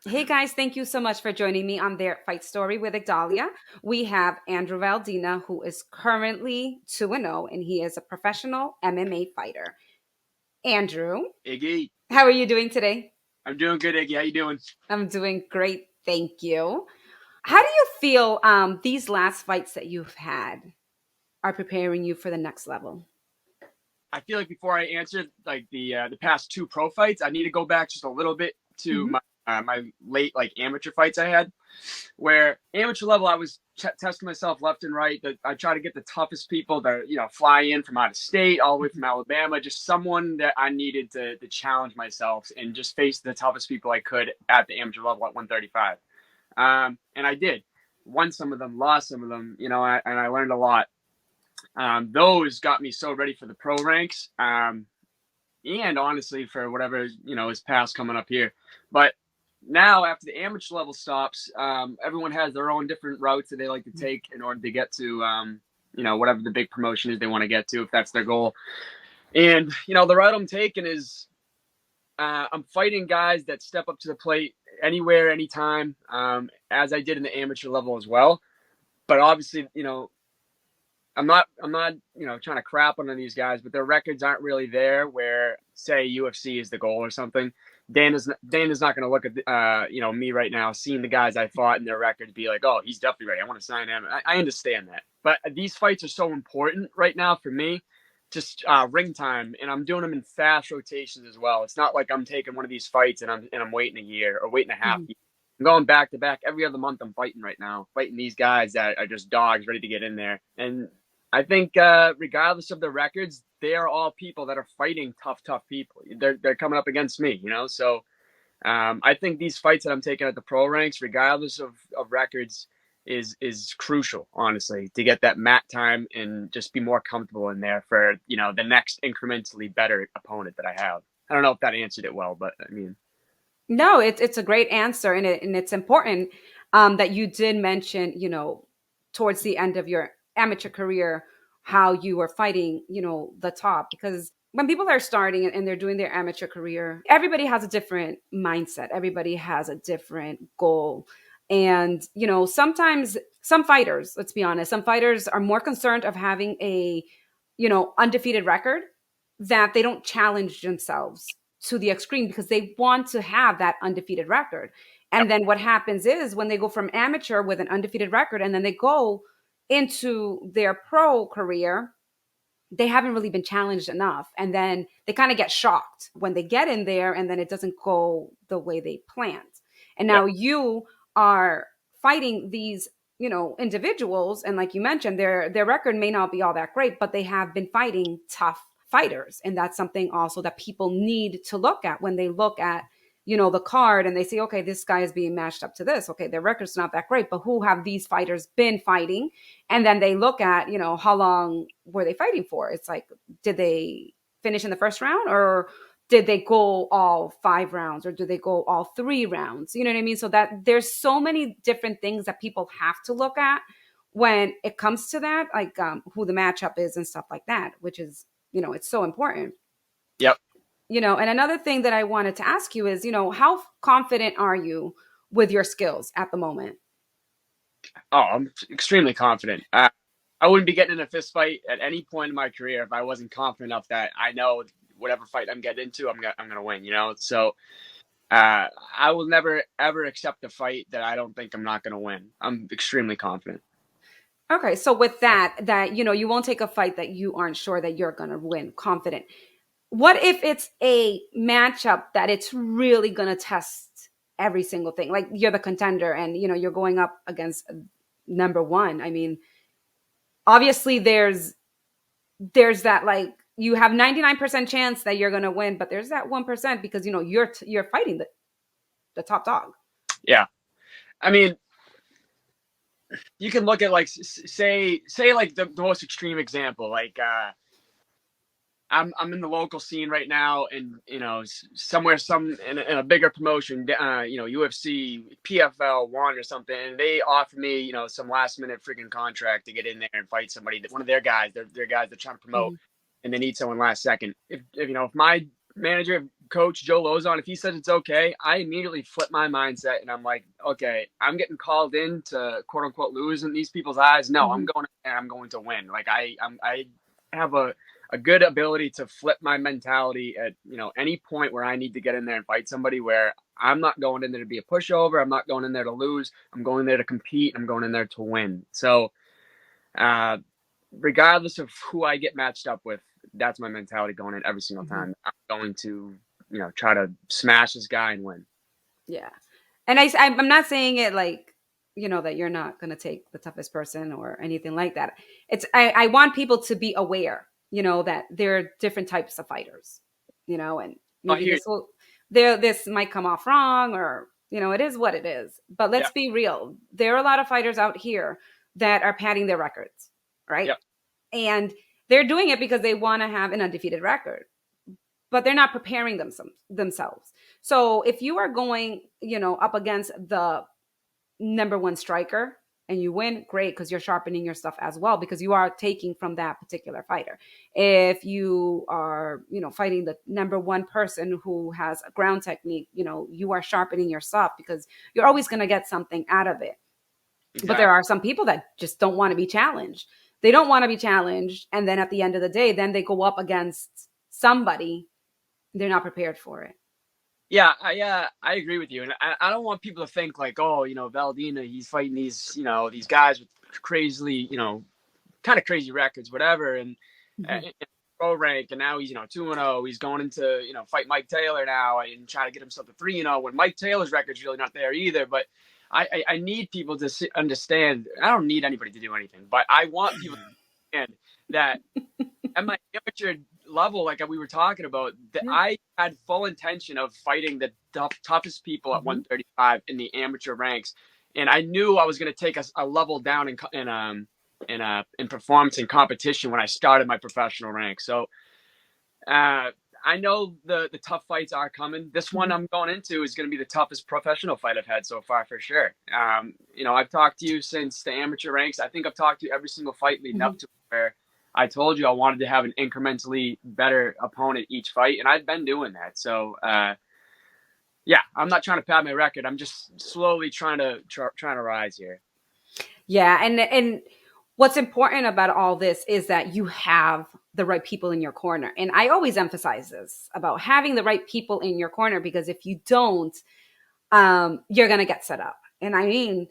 Hey guys, thank you so much for joining me on their fight story with Igdalia. We have Andrew Valdina, who is currently 2-0, and he is a professional MMA fighter. Andrew, Iggy, how are you doing today? I'm doing good, Iggy. How you doing? I'm doing great, thank you. How do you feel these last fights that you've had are preparing you for the next level? I feel like before I answer like the past two pro fights, I need to go back just a little bit to Hmm. my late like amateur fights I had, where amateur level I was testing myself left and right. That I try to get the toughest people that fly in from out of state, all the way from Alabama, just someone that I needed to challenge myself and just face the toughest people I could at the amateur level at 135. And I did. Won some of them, lost some of them, and I learned a lot. Those got me so ready for the pro ranks, and honestly for whatever is past coming up here. But now after the amateur level stops, everyone has their own different routes that they like to take in order to get to whatever the big promotion is they want to get to, if that's their goal. And the route I'm taking is I'm fighting guys that step up to the plate anywhere, anytime, as I did in the amateur level as well. But obviously, I'm not, trying to crap on these guys, but their records aren't really there where, say, UFC is the goal or something. Dana's not going to look at, me right now, seeing the guys I fought and their records, be like, oh, he's definitely ready. I want to sign him. I understand that, but these fights are so important right now for me. Just ring time, and I'm doing them in fast rotations as well. It's not like I'm taking one of these fights and I'm waiting a year or waiting a half Hmm. year. I'm going back to back every other month. I'm fighting right now, fighting these guys that are just dogs ready to get in there. And I think regardless of their records, they are all people that are fighting tough people. They're coming up against me, So I think these fights that I'm taking at the pro ranks, regardless of records, is crucial, honestly, to get that mat time and just be more comfortable in there for the next incrementally better opponent that I have. I don't know if that answered it well, but I mean, No, it's a great answer, and it's important that you did mention, towards the end of your amateur career, how you were fighting, the top. Because when people are starting and they're doing their amateur career, everybody has a different mindset. Everybody has a different goal, and sometimes some fighters, let's be honest, some fighters are more concerned of having a, undefeated record, that they don't challenge themselves to the extreme because they want to have that undefeated record. yep, And then what happens is when they go from amateur with an undefeated record and then they go into their pro career, they haven't really been challenged enough. And then they kind of get shocked when they get in there and then it doesn't go the way they planned. And yep, now you are fighting these, individuals, and like you mentioned, their record may not be all that great, but they have been fighting tough fighters. And that's something also that people need to look at when they look at, the card, and they say, okay, this guy is being matched up to this. Okay, their record's not that great, but who have these fighters been fighting? And then they look at, how long were they fighting for? It's like, did they finish in the first round, or did they go all 5 rounds, or did they go all 3 rounds? You know what I mean? So that there's so many different things that people have to look at when it comes to that, like who the matchup is and stuff like that, which is, it's so important. yep. And another thing that I wanted to ask you is, how confident are you with your skills at the moment? Oh, I'm extremely confident. I wouldn't be getting in a fist fight at any point in my career if I wasn't confident enough that I know whatever fight I'm getting into, I'm gonna win. So I will never ever accept a fight that I don't think I'm not gonna win. I'm extremely confident. Okay, so with that you won't take a fight that you aren't sure that you're going to win, confident. What if it's a matchup that it's really going to test every single thing? Like you're the contender and you're going up against number 1. I mean, obviously there's that, like, you have 99% chance that you're going to win, but there's that 1% because you're fighting the top dog. Yeah, I mean, you can look at like say like the most extreme example, like I'm in the local scene right now, and somewhere in a bigger promotion, UFC, PFL one or something, and they offer me some last minute freaking contract to get in there and fight somebody, that one of their guys, their guys they're trying to promote, Mhm. and they need someone last second. If my manager, coach Joe Lozon, if he says it's okay, I immediately flip my mindset and I'm like, okay, I'm getting called in to quote unquote lose in these people's eyes. No, I'm Mhm. going and I'm going to win. Like I have a good ability to flip my mentality at any point where I need to get in there and fight somebody, where I'm not going in there to be a pushover. I'm not going in there to lose. I'm going there to compete. I'm going in there to win. So uh, regardless of who I get matched up with, that's my mentality going in every single Mhm. time. I'm going to, try to smash this guy and win. Yeah. And I'm not saying it like, that you're not going to take the toughest person or anything like that. I want people to be aware, that there are different types of fighters, and I maybe hear, this might come off wrong, or, it is what it is. But yeah, let's be real. There are a lot of fighters out here that are padding their records, right? yeah, And they're doing it because they want to have an undefeated record, but they're not preparing themselves. So if you are going, up against the number one striker and you win, great, because you're sharpening your stuff as well, because you are taking from that particular fighter. If you are, fighting the number one person who has a ground technique, you are sharpening your stuff because you're always going to get something out of it. But there exactly. are some people that just don't want to be challenged. They don't want to be challenged. And then at the end of the day, then they go up against somebody, they're not prepared for it. Yeah, I agree with you, and I don't want people to think like, oh, Valdina, he's fighting these guys with crazily, kind of crazy records, whatever, and Mhm. in pro rank, and now he's 2-0. He's going into fight Mike Taylor now and trying to get himself to 3-0 when Mike Taylor's record's really not there either. But I need people to understand. I don't need anybody to do anything, but I want people to understand that at my amateur level, like we were talking about, that Yeah. I had full intention of fighting the toughest people at Mhm. 135 in the amateur ranks, and I knew I was going to take a level down in performance and competition when I started my professional rank. So I know the tough fights are coming. This one Mhm. I'm going into is going to be the toughest professional fight I've had so far for sure. I've talked to you since the amateur ranks. I think I've talked to you every single fight leading Mhm. up to where I told you I wanted to have an incrementally better opponent each fight, and I've been doing that. So yeah, I'm not trying to pad my record. I'm just slowly trying to rise here. Yeah, and what's important about all this is that you have the right people in your corner. And I always emphasize this about having the right people in your corner, because if you don't, you're gonna get set up. And I mean,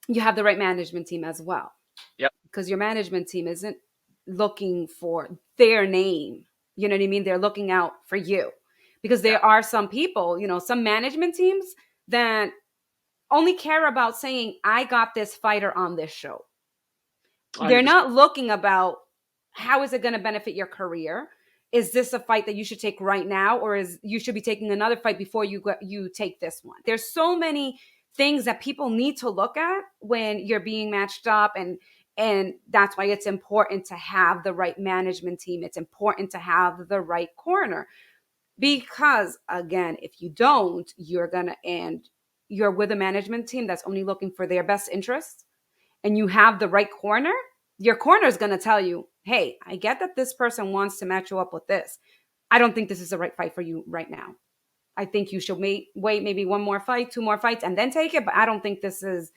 you have the right management team as well, Yep. because your management team isn't looking for their name. You know what I mean? They're looking out for you, because Yeah. there are some people, some management teams that only care about saying, I got this fighter on this show. They're 100%. not looking about how is it going to benefit your career. Is this a fight that you should take right now, or is you should be taking another fight before you take this one? There's so many things that people need to look at when you're being matched up, and that's why it's important to have the right management team. It's important to have the right corner, because again, if you don't, you're with a management team that's only looking for their best interests, and you have the right corner, your corner is going to tell you, hey, I get that this person wants to match you up with this. I don't think this is the right fight for you right now. I think you should wait maybe one more fight, two more fights, and then take it. But I don't think this is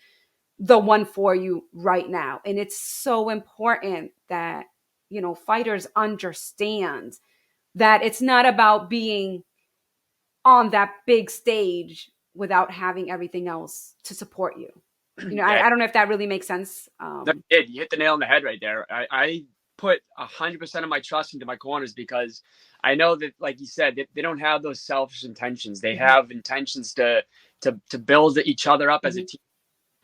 the one for you right now. And it's so important that, fighters understand that it's not about being on that big stage without having everything else to support you. Yeah. I don't know if that really makes sense. That did. You hit the nail on the head right there. I put 100% of my trust into my corners because I know that, like you said, they don't have those selfish intentions. They Mhm. have intentions to build each other up as a Mhm. team.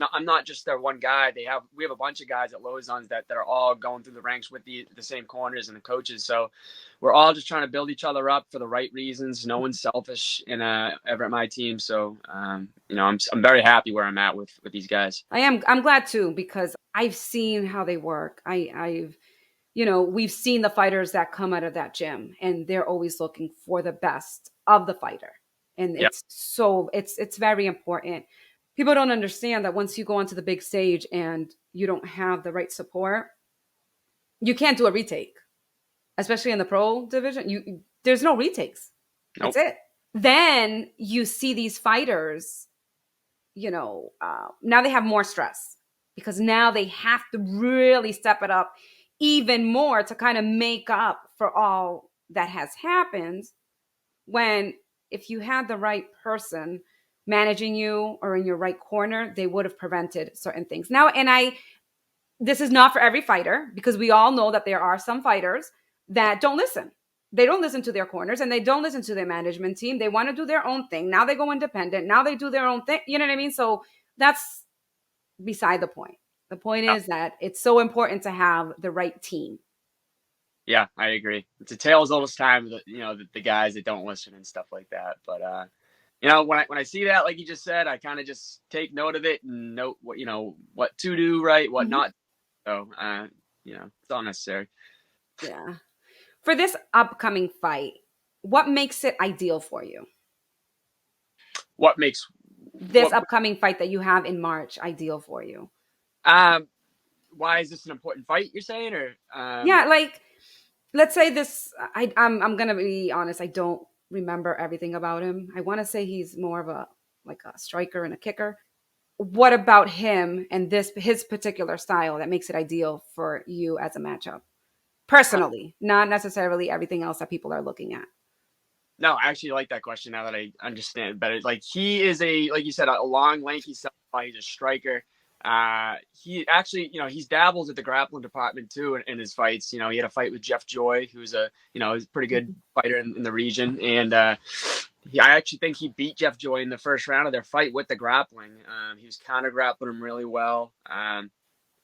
No, I'm not just their one guy. We have a bunch of guys at Lozon's that are all going through the ranks with the same corners and the coaches. So we're all just trying to build each other up for the right reasons. No one's selfish in ever at my team. So I'm very happy where I'm at with these guys. I'm glad too, because I've seen how they work. I've we've seen the fighters that come out of that gym, and they're always looking for the best of the fighter. And Yeah. it's very important. People don't understand that once you go onto the big stage and you don't have the right support, you can't do a retake, especially in the pro division. there's no retakes. That's Nope. it. Then you see these fighters, now they have more stress because now they have to really step it up even more to kind of make up for all that has happened. When if you had the right person managing you or in your right corner, they would have prevented certain things. Now, and this is not for every fighter because we all know that there are some fighters that don't listen. They don't listen to their corners and they don't listen to their management team. They want to do their own thing. Now they go independent. Now they do their own thing. You know what I mean? So that's beside the point. The point Yeah, is that it's so important to have the right team. yeah, I agree. It's a tale as old as time. The guys that don't listen and stuff like that. But when I see that, like you just said, I kind of just take note of it and note what to do right, what Mm-hmm. not. So it's all necessary. Yeah. For this upcoming fight, what makes it ideal for you? What makes This what upcoming fight that you have in March ideal for you? um why is this an important fight? You're saying, or Yeah, like let's say this. I'm gonna be honest. I don't remember everything about him. I want to say he's more of a like a striker and a kicker. What about him and his particular style that makes it ideal for you as a matchup? Personally, not necessarily everything else that people are looking at. No, I actually like that question now that I understand it better. Like he is like you said, a long, lanky southpaw. He's a striker. He actually, he's dabbles at the grappling department too in his fights. He had a fight with Jeff Joy, who's he's a pretty good fighter in the region, and I actually think he beat Jeff Joy in the first round of their fight with the grappling. He was counter grappling him really well.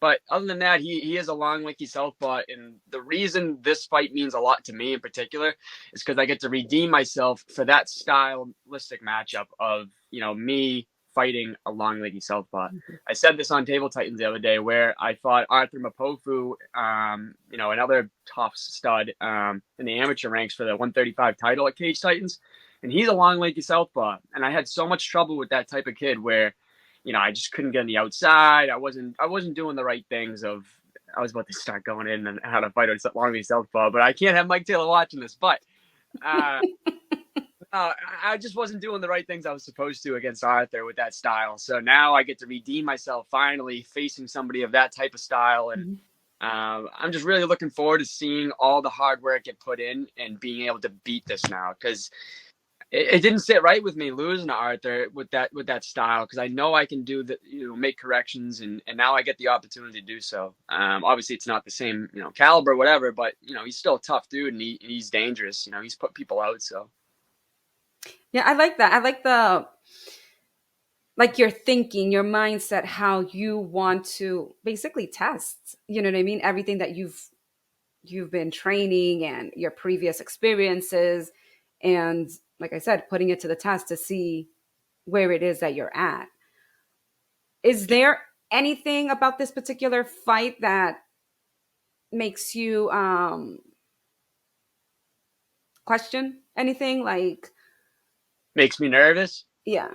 But other than that, he is a long, lanky southpaw, and the reason this fight means a lot to me in particular is because I get to redeem myself for that stylistic matchup of me fighting a long, lanky southpaw. I said this on Table Titans the other day, where I fought Arthur Mapofu, another tough stud in the amateur ranks for the 135 title at Cage Titans, and he's a long, lanky southpaw, and I had so much trouble with that type of kid where I just couldn't get on the outside. I wasn't doing the right things. I was about to start going in and how to fight on long southpaw, but I can't have Mike Taylor watching this. But uh, I just wasn't doing the right things I was supposed to against Arthur with that style. So now I get to redeem myself finally facing somebody of that type of style, and I'm just really looking forward to seeing all the hard work get put in and being able to beat this now because it didn't sit right with me losing to Arthur with that style because I know I can do make corrections and now I get the opportunity to do so. Obviously it's not the same caliber whatever, but he's still a tough dude and he's dangerous. He's put people out. So Yeah, I like that. I like your thinking, your mindset, how you want to basically test. You know what I mean? Everything that you've been training and your previous experiences, and like I said, putting it to the test to see where it is that you're at. Is there anything about this particular fight that makes you question anything? Like, makes me nervous. yeah.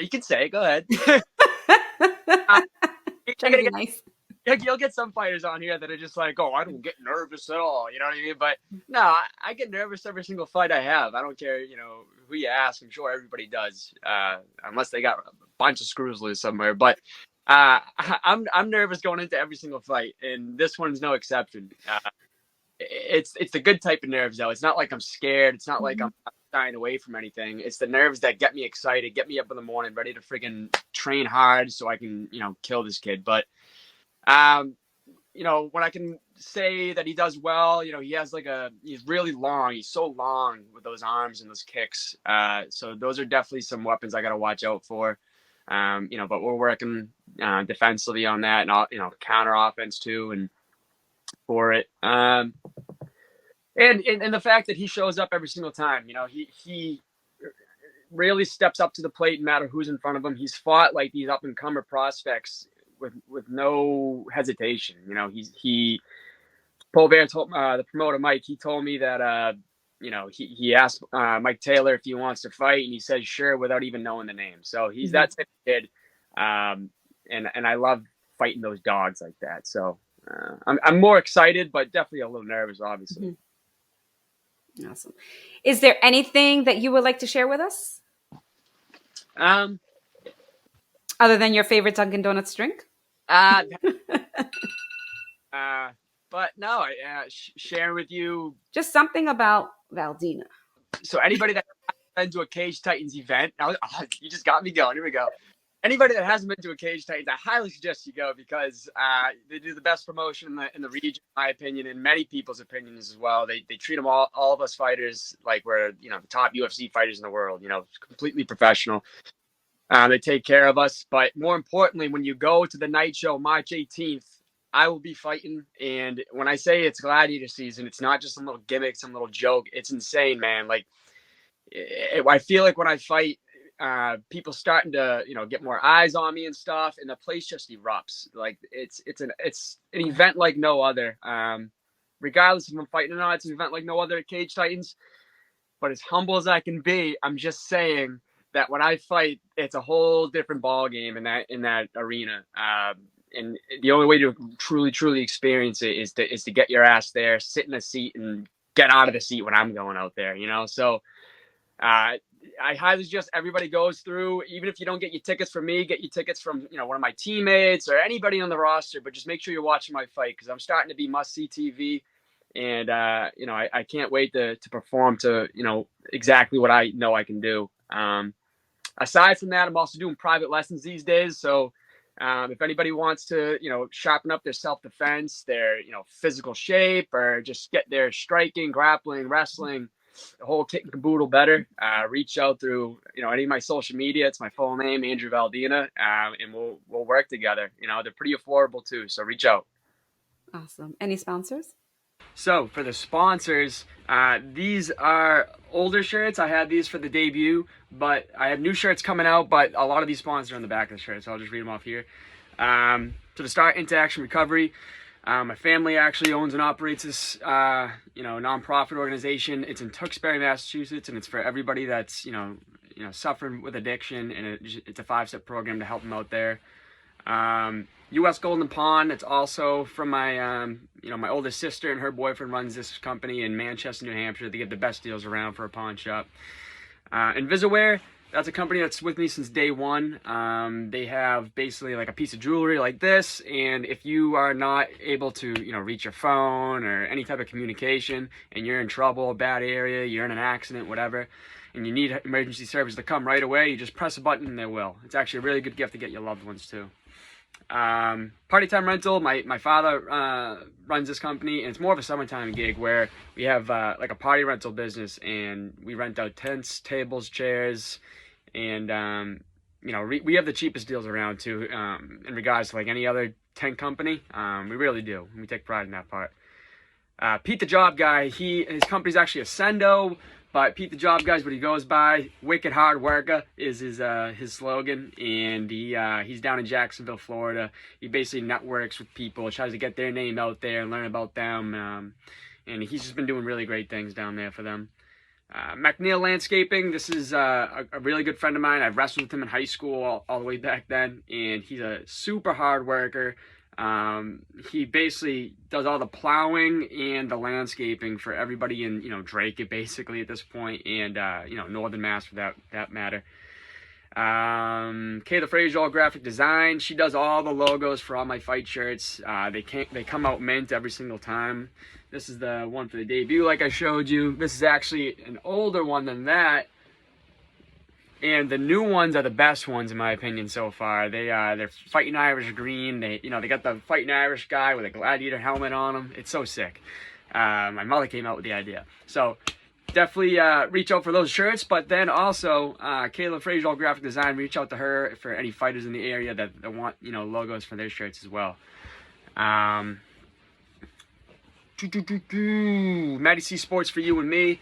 You can say it. Go ahead. Trying to be nice. You'll get some fighters on here that are just like, oh, I don't get nervous at all. You know what I mean? But no, I get nervous every single fight I have. I don't care, who you ask. I'm sure everybody does, unless they got a bunch of screws loose somewhere. But I'm nervous going into every single fight, and this one's no exception. It's the good type of nerves though. It's not like I'm scared. It's not like I'm shying away from anything. It's the nerves that get me excited, get me up in the morning, ready to friggin' train hard so I can kill this kid. But when I can say that he does well, he has he's really long. He's so long with those arms and those kicks. So those are definitely some weapons I got to watch out for. But we're working defensively on that and counter offense too and for it. And the fact that he shows up every single time, he really steps up to the plate no matter who's in front of him. He's fought like these up and comer prospects with no hesitation. He Paul Bear told the promoter Mike. He told me that he asked Mike Taylor if he wants to fight, and he said sure without even knowing the name. So he's that type of kid, and I love fighting those dogs like that. So I'm more excited, but definitely a little nervous, obviously. Awesome. Is there anything that you would like to share with us Um, other than your favorite Dunkin' Donuts drink? uh, but no, sharing with you. Just something about Valdina. So anybody that been to a Cage Titans event, you just got me going. Here we go. Anybody that hasn't been to a Cage Titans, I highly suggest you go because they do the best promotion in the region, in my opinion, and many people's opinions as well. They treat them all of us fighters like we're the top UFC fighters in the world. Completely professional. They take care of us, but more importantly, when you go to the night show March 18th, I will be fighting. And when I say it's Gladiator season, it's not just some little gimmick, some little joke. It's insane, man. Like I feel like when I fight, people starting to get more eyes on me and stuff, and the place just erupts. Like it's an event like no other. Regardless if I'm fighting or not, it's an event like no other at Cage Titans. But as humble as I can be, I'm just saying that when I fight, it's a whole different ball game in that arena. And the only way to truly experience it is to get your ass there, sit in a seat, and get out of the seat when I'm going out there. So. I highly suggest everybody goes through, even if you don't get your tickets from me, get your tickets from, one of my teammates or anybody on the roster, but just make sure you're watching my fight because I'm starting to be must-see TV. And, I can't wait to perform to, exactly what I know I can do. Aside from that, I'm also doing private lessons these days. So if anybody wants to, sharpen up their self-defense, their, physical shape, or just get their striking, grappling, wrestling, the whole kit and caboodle better, reach out through any of my social media. It's my full name, Andrew Valdina, and we'll work together. They're pretty affordable too, so reach out. Awesome. Any sponsors? So for the sponsors, these are older shirts. I had these for the debut, but I have new shirts coming out, but a lot of these sponsors are on the back of the shirt, so I'll just read them off here. So to start, Into Action Recovery. My family actually owns and operates this, nonprofit organization. It's in Tewksbury, Massachusetts, and it's for everybody that's, suffering with addiction, and it's a 5-step program to help them out there. U.S. Golden Pond. It's also from my, my oldest sister and her boyfriend runs this company in Manchester, New Hampshire. They give the best deals around for a pawn shop. Invisaware. That's a company that's with me since day one. They have basically like a piece of jewelry like this, and if you are not able to, reach your phone or any type of communication, and you're in trouble, a bad area, you're in an accident, whatever, and you need emergency service to come right away, you just press a button and they will. It's actually a really good gift to get your loved ones too. Party Time Rental, my father runs this company, and it's more of a summertime gig where we have like a party rental business, and we rent out tents, tables, chairs, and we have the cheapest deals around too, in regards to like any other tent company. We really do. We take pride in that part. Pete the Job Guy, his company's actually Ascendo, but Pete the Job Guy is what he goes by. Wicked hard worker is his slogan, and he's down in Jacksonville, Florida. He basically networks with people, tries to get their name out there and learn about them, and he's just been doing really great things down there for them. McNeil Landscaping, this is a really good friend of mine. I've wrestled with him in high school all the way back then, and he's a super hard worker. He basically does all the plowing and the landscaping for everybody in, Drake basically at this point, and, Northern Mass for that matter. Kayla Frazier, graphic design. She does all the logos for all my fight shirts. They come out mint every single time. This is the one for the debut, like I showed you. This is actually an older one than that. And the new ones are the best ones in my opinion so far. They're Fighting Irish green. They got the Fighting Irish guy with a Gladiator helmet on them. It's so sick. My mother came out with the idea. So definitely reach out for those shirts. But then also Kayla Frazier, graphic design. Reach out to her for any fighters in the area that want logos for their shirts as well. Matty C Sports for you and me.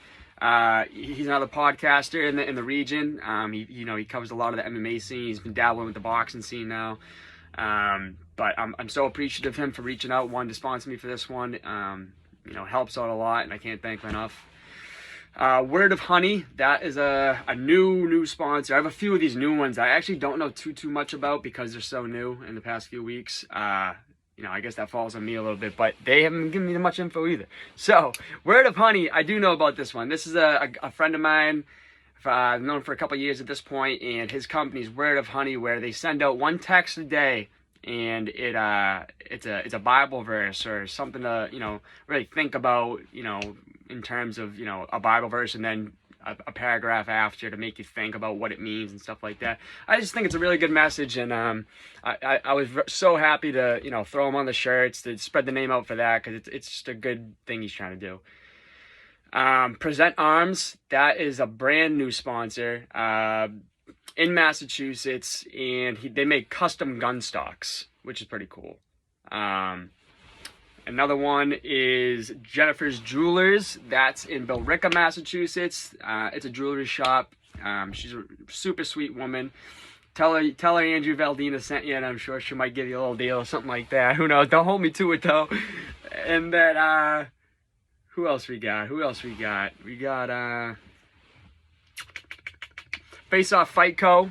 He's another podcaster in the region. He covers a lot of the MMA scene. He's been dabbling with the boxing scene now. But I'm so appreciative of him for reaching out, wanting to sponsor me for this one. Helps out a lot, and I can't thank him enough. Word of Honey, that is a new sponsor. I have a few of these new ones I actually don't know too much about because they're so new in the past few weeks. I guess that falls on me a little bit, but they haven't given me much info either. So, Word of Honey, I do know about this one. This is a friend of mine. I've known him for a couple of years at this point, and his company's Word of Honey, where they send out one text a day, and it's a Bible verse or something to really think about, in terms of a Bible verse, and then a paragraph after to make you think about what it means and stuff like that. I just think it's a really good message, and I was so happy to throw him on the shirts to spread the name out for that, because it's just a good thing he's trying to do. Present Arms, that is a brand new sponsor in Massachusetts, and they make custom gun stocks, which is pretty cool. Another one is Jennifer's Jewelers. That's in Billerica, Massachusetts. It's a jewelry shop. She's a super sweet woman. Tell her Andrew Valdina sent you, and I'm sure she might give you a little deal or something like that. Who knows? Don't hold me to it, though. And then, who else we got? We got Face Off Fight Co.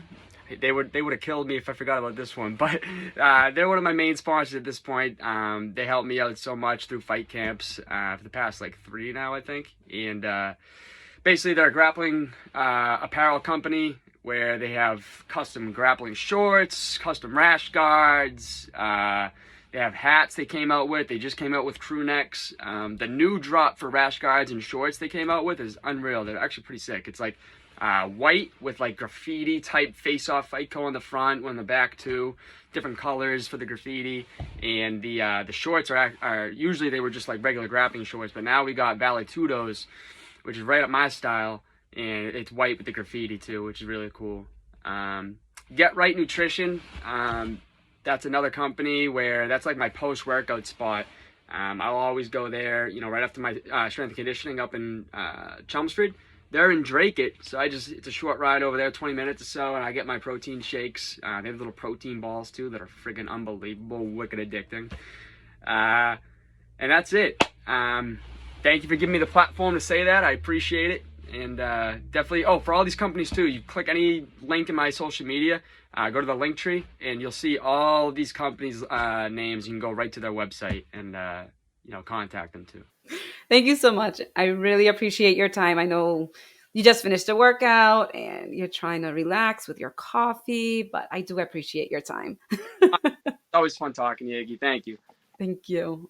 They would have killed me if I forgot about this one, but they're one of my main sponsors at this point. They help me out so much through fight camps for the past 3 now, I think. And basically, they're a grappling apparel company where they have custom grappling shorts, custom rash guards. They have hats they came out with. They just came out with crew necks. The new drop for rash guards and shorts they came out with is unreal. They're actually pretty sick. It's white with graffiti type Face Off Fight Co on the front, one on the back too. Different colors for the graffiti, and the shorts are usually they were just regular grappling shorts, but now we got Valetudos, which is right up my style, and it's white with the graffiti too, which is really cool. Get Right Nutrition, that's another company where that's my post-workout spot. I'll always go there, right after my strength and conditioning up in Chelmsford. They're in Drake-it, so it's a short ride over there, 20 minutes or so, and I get my protein shakes. They have little protein balls, too, that are friggin' unbelievable, wicked addicting. And that's it. Thank you for giving me the platform to say that. I appreciate it. And definitely, for all these companies, too, you click any link in my social media, go to the link tree, and you'll see all of these companies' names. You can go right to their website and, contact them, too. Thank you so much. I really appreciate your time. I know you just finished a workout and you're trying to relax with your coffee, but I do appreciate your time. Always fun talking to you, Iggy. Thank you. Thank you.